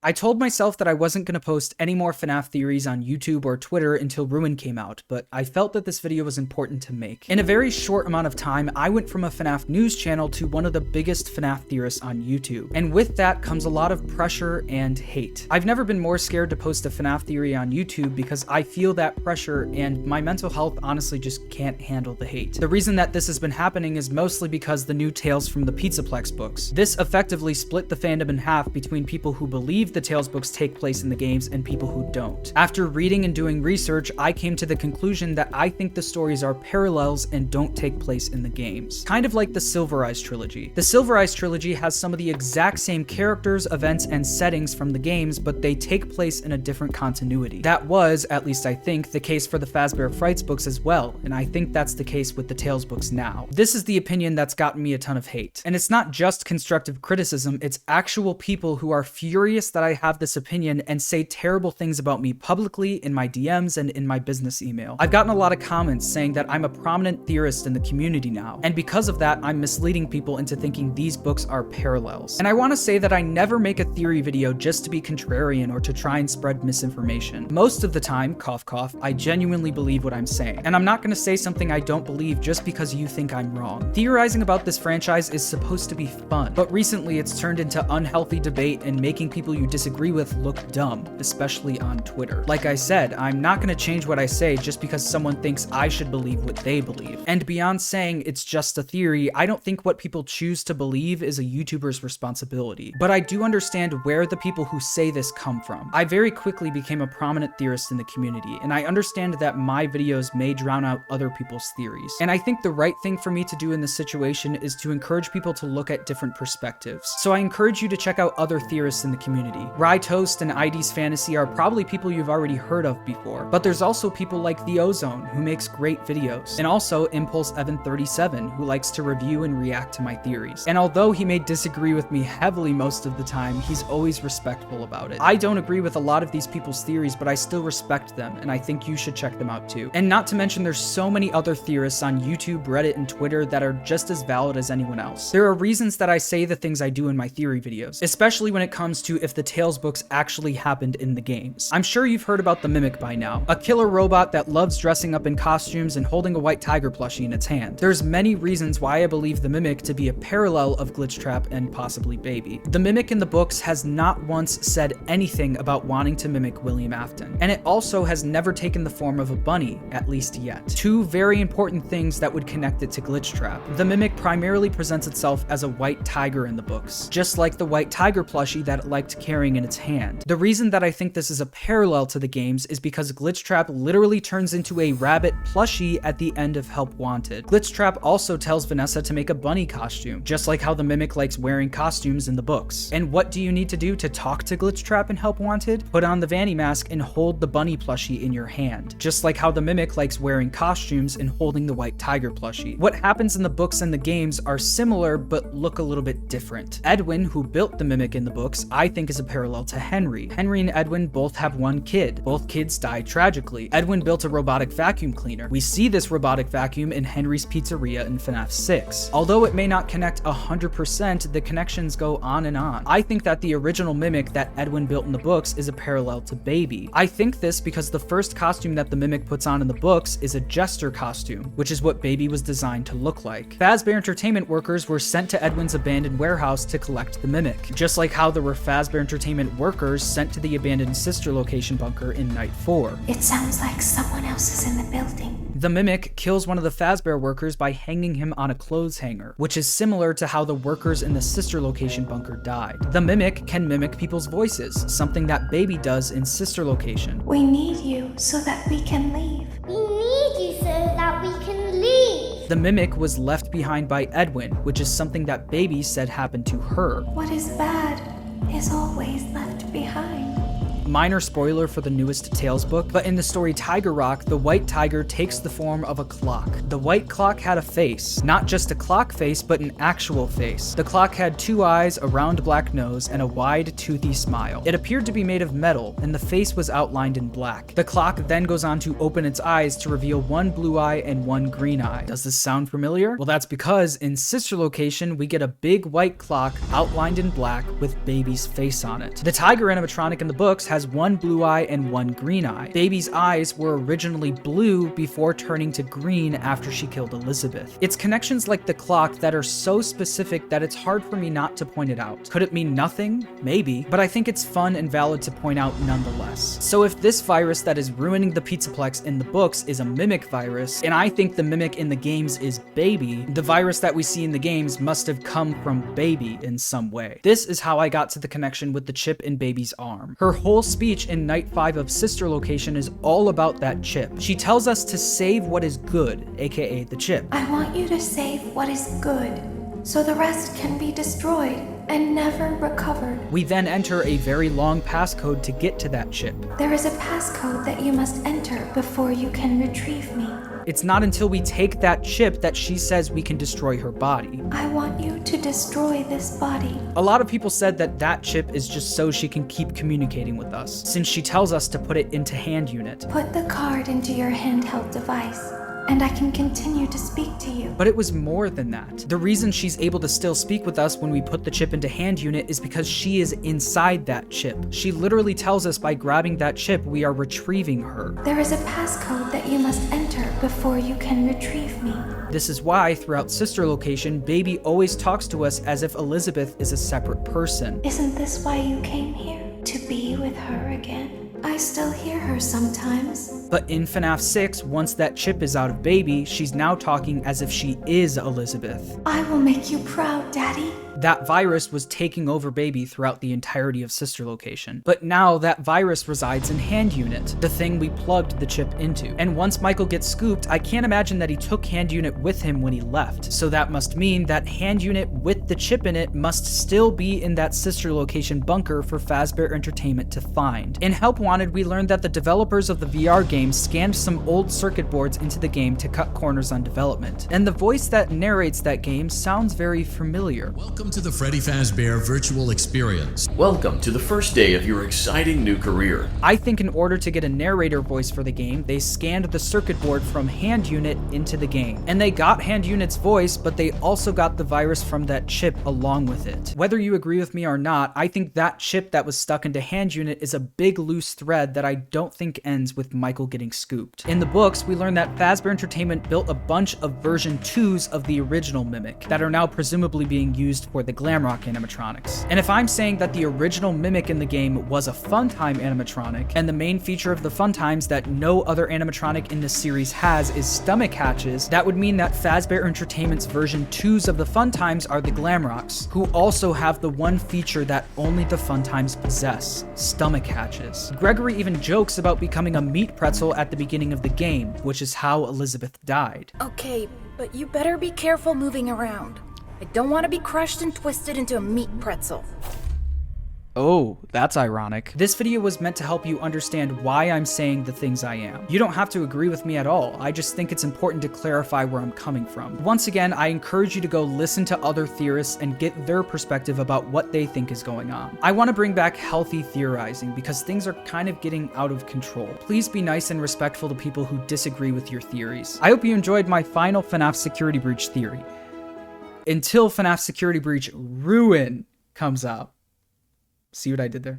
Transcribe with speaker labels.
Speaker 1: I told myself that I wasn't going to post any more FNAF theories on YouTube or Twitter until Ruin came out, but I felt that this video was important to make. In a very short amount of time, I went from a FNAF news channel to one of the biggest FNAF theorists on YouTube. And with that comes a lot of pressure and hate. I've never been more scared to post a FNAF theory on YouTube because I feel that pressure and my mental health honestly just can't handle the hate. The reason that this has been happening is mostly because the new Tales from the Pizzaplex books. This effectively split the fandom in half between people who believe the Tales books take place in the games and people who don't. After reading and doing research, I came to the conclusion that I think the stories are parallels and don't take place in the games. Kind of like the Silver Eyes trilogy. The Silver Eyes trilogy has some of the exact same characters, events, and settings from the games, but they take place in a different continuity. That was, at least I think, the case for the Fazbear Frights books as well, and I think that's the case with the Tales books now. This is the opinion that's gotten me a ton of hate. And it's not just constructive criticism, it's actual people who are furious that I have this opinion and say terrible things about me publicly in my DMs and in my business email. I've gotten a lot of comments saying that I'm a prominent theorist in the community now, and because of that, I'm misleading people into thinking these books are parallels. And I want to say that I never make a theory video just to be contrarian or to try and spread misinformation. Most of the time, cough cough, I genuinely believe what I'm saying, and I'm not going to say something I don't believe just because you think I'm wrong. Theorizing about this franchise is supposed to be fun, but recently it's turned into unhealthy debate and making people you disagree with look dumb, especially on Twitter. Like I said, I'm not going to change what I say just because someone thinks I should believe what they believe. And beyond saying it's just a theory, I don't think what people choose to believe is a YouTuber's responsibility. But I do understand where the people who say this come from. I very quickly became a prominent theorist in the community, and I understand that my videos may drown out other people's theories. And I think the right thing for me to do in this situation is to encourage people to look at different perspectives. So I encourage you to check out other theorists in the community. Rye Toast and ID's Fantasy are probably people you've already heard of before, but there's also people like The Ozone, who makes great videos, and also Impulse Evan 37, who likes to review and react to my theories. And although he may disagree with me heavily most of the time, he's always respectful about it. I don't agree with a lot of these people's theories, but I still respect them, and I think you should check them out too. And not to mention there's so many other theorists on YouTube, Reddit, and Twitter that are just as valid as anyone else. There are reasons that I say the things I do in my theory videos, especially when it comes to if the Tales books actually happened in the games. I'm sure you've heard about the Mimic by now, a killer robot that loves dressing up in costumes and holding a white tiger plushie in its hand. There's many reasons why I believe the Mimic to be a parallel of Glitchtrap and possibly Baby. The Mimic in the books has not once said anything about wanting to mimic William Afton, and it also has never taken the form of a bunny, at least yet. Two very important things that would connect it to Glitchtrap. The Mimic primarily presents itself as a white tiger in the books, just like the white tiger plushie that it liked carrying in its hand. The reason that I think this is a parallel to the games is because Glitchtrap literally turns into a rabbit plushie at the end of Help Wanted. Glitchtrap also tells Vanessa to make a bunny costume, just like how the Mimic likes wearing costumes in the books. And what do you need to do to talk to Glitchtrap in Help Wanted? Put on the Vanny mask and hold the bunny plushie in your hand, just like how the Mimic likes wearing costumes and holding the white tiger plushie. What happens in the books and the games are similar but look a little bit different. Edwin, who built the Mimic in the books, I think is a parallel to Henry. Henry and Edwin both have one kid. Both kids die tragically. Edwin built a robotic vacuum cleaner. We see this robotic vacuum in Henry's pizzeria in FNAF 6. Although it may not connect 100%, the connections go on and on. I think that the original Mimic that Edwin built in the books is a parallel to Baby. I think this because the first costume that the Mimic puts on in the books is a jester costume, which is what Baby was designed to look like. Fazbear Entertainment workers were sent to Edwin's abandoned warehouse to collect the Mimic, just like how there were Fazbear Entertainment workers sent to the abandoned sister location bunker in Night 4.
Speaker 2: It sounds like someone else is in the building.
Speaker 1: The Mimic kills one of the Fazbear workers by hanging him on a clothes hanger, which is similar to how the workers in the sister location bunker died. The Mimic can mimic people's voices, something that Baby does in sister location.
Speaker 2: We need you so that we can leave.
Speaker 3: We need you so that we can leave.
Speaker 1: The Mimic was left behind by Edwin, which is something that Baby said happened to her.
Speaker 2: What is bad is always left behind.
Speaker 1: Minor spoiler for the newest Tales book, but in the story Tiger Rock, the white tiger takes the form of a clock. The white clock had a face, not just a clock face, but an actual face. The clock had 2 eyes, a round black nose, and a wide, toothy smile. It appeared to be made of metal, and the face was outlined in black. The clock then goes on to open its eyes to reveal 1 blue eye and 1 green eye. Does this sound familiar? Well, that's because in Sister Location, we get a big white clock outlined in black with Baby's face on it. The tiger animatronic in the books has 1 blue eye and 1 green eye. Baby's eyes were originally blue before turning to green after she killed Elizabeth. It's connections like the clock that are so specific that it's hard for me not to point it out. Could it mean nothing? Maybe, but I think it's fun and valid to point out nonetheless. So if this virus that is ruining the Pizzaplex in the books is a mimic virus, and I think the mimic in the games is Baby, the virus that we see in the games must have come from Baby in some way. This is how I got to the connection with the chip in Baby's arm. Her whole speech in Night 5 of Sister Location is all about that chip. She tells us to save what is good, aka the chip.
Speaker 2: I want you to save what is good, so the rest can be destroyed and never recovered.
Speaker 1: We then enter a very long passcode to get to that chip.
Speaker 2: There is a passcode that you must enter before you can retrieve me.
Speaker 1: It's not until we take that chip that she says we can destroy her body.
Speaker 2: I want you to destroy this body.
Speaker 1: A lot of people said that that chip is just so she can keep communicating with us, since she tells us to put it into hand unit.
Speaker 2: Put the card into your handheld device, and I can continue to speak to you.
Speaker 1: But it was more than that. The reason she's able to still speak with us when we put the chip into hand unit is because she is inside that chip. She literally tells us by grabbing that chip, we are retrieving her.
Speaker 2: There is a passcode that you must enter before you can retrieve me.
Speaker 1: This is why, throughout Sister Location, Baby always talks to us as if Elizabeth is a separate person.
Speaker 2: Isn't this why you came here? To be with her again? I still hear her sometimes.
Speaker 1: But in FNAF 6, once that chip is out of Baby, she's now talking as if she is Elizabeth.
Speaker 2: I will make you proud, Daddy.
Speaker 1: That virus was taking over Baby throughout the entirety of Sister Location. But now that virus resides in Hand Unit, the thing we plugged the chip into. And once Michael gets scooped, I can't imagine that he took Hand Unit with him when he left. So that must mean that Hand Unit with the chip in it must still be in that Sister Location bunker for Fazbear Entertainment to find. In Help Wanted, we learned that the developers of the VR game scanned some old circuit boards into the game to cut corners on development. And the voice that narrates that game sounds very familiar.
Speaker 4: Welcome to the Freddy Fazbear Virtual Experience.
Speaker 5: Welcome to the first day of your exciting new career.
Speaker 1: I think in order to get a narrator voice for the game, they scanned the circuit board from Hand Unit into the game. And they got Hand Unit's voice, but they also got the virus from that chip along with it. Whether you agree with me or not, I think that chip that was stuck into Hand Unit is a big loose thread that I don't think ends with Michael getting scooped. In the books, we learn that Fazbear Entertainment built a bunch of version 2s of the original Mimic that are now presumably being used for the Glamrock animatronics. And if I'm saying that the original Mimic in the game was a Funtime animatronic, and the main feature of the Funtimes that no other animatronic in this series has is stomach hatches, that would mean that Fazbear Entertainment's version 2s of the Funtimes are the Glamrocks, who also have the one feature that only the Funtimes possess, stomach hatches. Gregory even jokes about becoming a meat pretzel at the beginning of the game, which is how Elizabeth died.
Speaker 6: Okay, but you better be careful moving around. I don't want to be crushed and twisted into a meat pretzel.
Speaker 1: Oh, that's ironic. This video was meant to help you understand why I'm saying the things I am. You don't have to agree with me at all. I just think it's important to clarify where I'm coming from. Once again, I encourage you to go listen to other theorists and get their perspective about what they think is going on. I want to bring back healthy theorizing because things are kind of getting out of control. Please be nice and respectful to people who disagree with your theories. I hope you enjoyed my final FNAF security breach theory. Until FNAF security breach Ruin comes out. See what I did there?